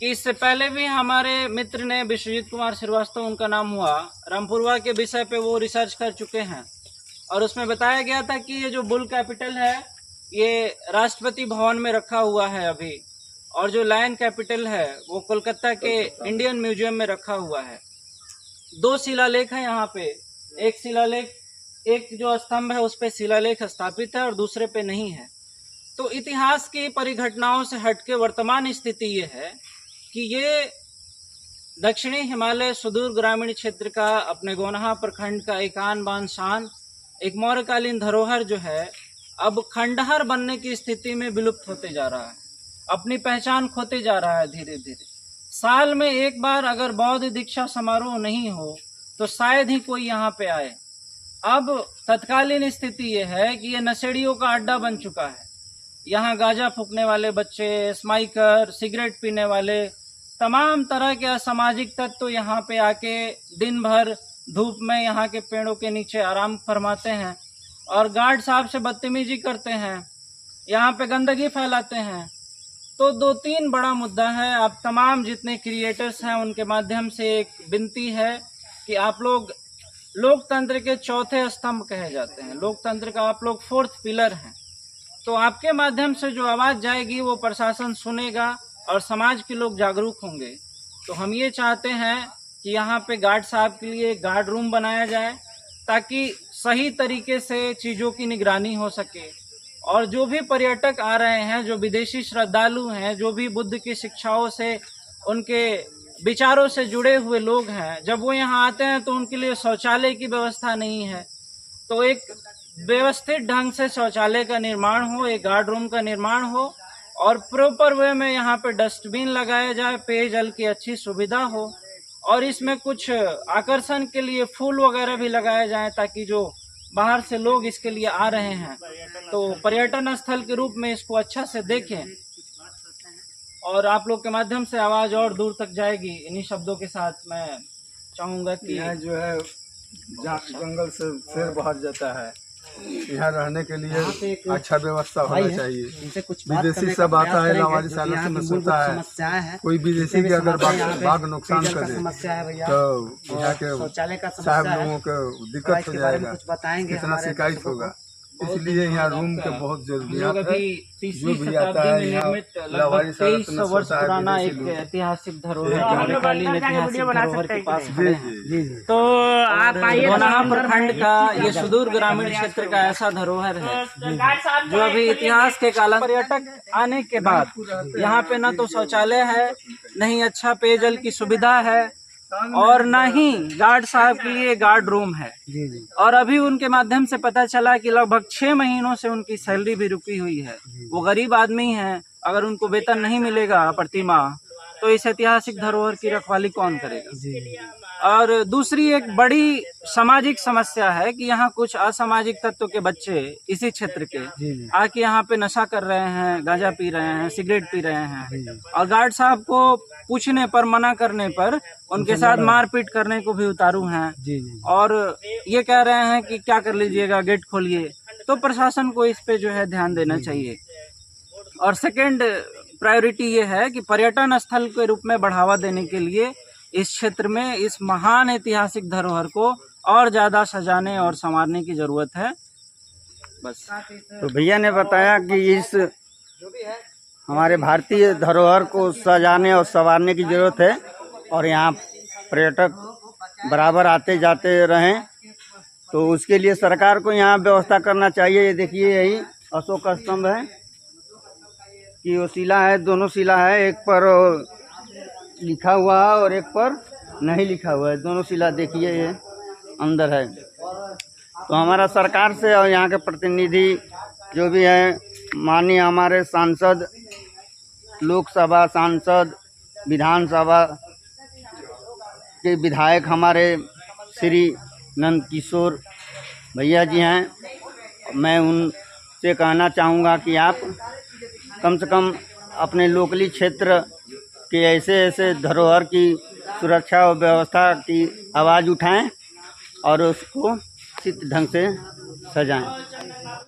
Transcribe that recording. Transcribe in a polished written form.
कि इससे पहले भी हमारे मित्र ने, विश्वजीत कुमार श्रीवास्तव उनका नाम हुआ, रामपुरवा के विषय पे वो रिसर्च कर चुके हैं और उसमें बताया गया था कि ये जो बुल कैपिटल है ये राष्ट्रपति भवन में रखा हुआ है अभी, और जो लायन कैपिटल है वो कोलकाता के इंडियन म्यूजियम में रखा हुआ है। 2 शिलालेख है यहाँ पे। एक शिलालेख, एक जो स्तंभ है उस पे शिलालेख स्थापित है और दूसरे पे नहीं है। तो इतिहास की परिघटनाओं से हटके वर्तमान स्थिति ये है कि ये दक्षिणी हिमालय सुदूर ग्रामीण क्षेत्र का, अपने गोनहा प्रखंड का एक आन बान शान, एक मौर्यकालीन धरोहर जो है अब खंडहर बनने की स्थिति में विलुप्त होते जा रहा है, अपनी पहचान खोते जा रहा है धीरे धीरे। साल में एक बार अगर बौद्ध दीक्षा समारोह नहीं हो तो शायद ही कोई यहाँ पे आए। अब तत्कालीन स्थिति ये है कि ये नशेड़ियों का अड्डा बन चुका है। यहाँ गांजा फूकने वाले बच्चे, स्माइकर, सिगरेट पीने वाले, तमाम तरह के असामाजिक तत्व तो यहाँ पे आके दिन भर धूप में यहाँ के पेड़ों के नीचे आराम फरमाते हैं और गार्ड साहब से बदतमीजी करते हैं, यहाँ पे गंदगी फैलाते हैं। तो 2-3 बड़ा मुद्दा है। आप तमाम जितने क्रिएटर्स हैं उनके माध्यम से एक विनती है कि आप लोग लोकतंत्र के चौथे स्तंभ कहे जाते हैं, लोकतंत्र का आप लोग 4th पिलर हैं, तो आपके माध्यम से जो आवाज़ जाएगी वो प्रशासन सुनेगा और समाज के लोग जागरूक होंगे। तो हम ये चाहते हैं कि यहाँ पे गार्ड साहब के लिए गार्ड रूम बनाया जाए ताकि सही तरीके से चीज़ों की निगरानी हो सके, और जो भी पर्यटक आ रहे हैं, जो विदेशी श्रद्धालु हैं, जो भी बुद्ध की शिक्षाओं से, उनके विचारों से जुड़े हुए लोग हैं, जब वो यहाँ आते हैं तो उनके लिए शौचालय की व्यवस्था नहीं है। तो एक व्यवस्थित ढंग से शौचालय का निर्माण हो, एक गार्ड रूम का निर्माण हो और प्रॉपर वे में यहाँ पे डस्टबिन लगाया जाए, पेयजल की अच्छी सुविधा हो और इसमें कुछ आकर्षण के लिए फूल वगैरह भी लगाए जाएं ताकि जो बाहर से लोग इसके लिए आ रहे हैं तो पर्यटन स्थल के रूप में इसको अच्छा से देखें। और आप लोग के माध्यम से आवाज़ और दूर तक जाएगी। इन्हीं शब्दों के साथ मैं चाहूँगा कि यहाँ जो है जंगल से शेर बाहर जाता है, यहाँ रहने के लिए अच्छा व्यवस्था होना चाहिए। विदेशी सब आता है, हमारी सालों से होता है, कोई विदेशी भी अगर बाघ नुकसान करे तो यहाँ के साहब लोगों को दिक्कत हो जाएगा, कितना शिकायत होगा। इसलिए यहाँ रूम के बहुत जरूरियात है। तीसरी शताब्दी में निर्मित लगभग 2300 वर्ष पुराना एक ऐतिहासिक धरोहर, मौर्यकालीन ऐतिहासिक धरोहर के पास खड़े हैं। तो आप गोनहा प्रखंड का ये सुदूर ग्रामीण क्षेत्र का ऐसा धरोहर है जो अभी इतिहास के काल पर्यटक आने के बाद यहाँ पे न तो शौचालय है, न ही अच्छा पेयजल की सुविधा है और न ही गार्ड साहब के लिए गार्ड रूम है। और अभी उनके माध्यम से पता चला कि लगभग 6 महीनों से उनकी सैलरी भी रुकी हुई है। वो गरीब आदमी हैं, अगर उनको वेतन नहीं मिलेगा प्रति माह तो इस ऐतिहासिक धरोहर की रखवाली कौन करेगा। और दूसरी एक बड़ी सामाजिक समस्या है कि यहाँ कुछ असामाजिक तत्वों के बच्चे इसी क्षेत्र के आके यहाँ पे नशा कर रहे हैं, गांजा पी रहे हैं, सिगरेट पी रहे हैं और गार्ड साहब को पूछने पर, मना करने पर उनके साथ मारपीट करने को भी उतारू हैं और ये कह रहे हैं कि क्या कर लीजिएगा, गेट खोलिए। तो प्रशासन को इस पे जो है ध्यान देना चाहिए। और सेकंड प्रायोरिटी ये है कि पर्यटन स्थल के रूप में बढ़ावा देने के लिए इस क्षेत्र में इस महान ऐतिहासिक धरोहर को और ज़्यादा सजाने और संवारने की ज़रूरत है। बस। तो भैया ने बताया कि इस हमारे भारतीय धरोहर को सजाने और संवारने की ज़रूरत है और यहाँ पर्यटक बराबर आते जाते रहें, तो उसके लिए सरकार को यहाँ व्यवस्था करना चाहिए। ये देखिए, यही अशोक स्तंभ है कि वो शिला है, दोनों शिला है, एक पर लिखा हुआ है और एक पर नहीं लिखा हुआ है। दोनों शिला देखिए, ये अंदर है। तो हमारा सरकार से और यहाँ के प्रतिनिधि जो भी हैं, माननीय हमारे सांसद, लोकसभा सांसद, विधानसभा के विधायक हमारे श्री नंद किशोर भैया जी हैं, मैं उनसे कहना चाहूँगा कि आप कम से कम अपने लोकली क्षेत्र के ऐसे धरोहर की सुरक्षा और व्यवस्था की आवाज़ उठाएं और उसको उचित ढंग से सजाएं।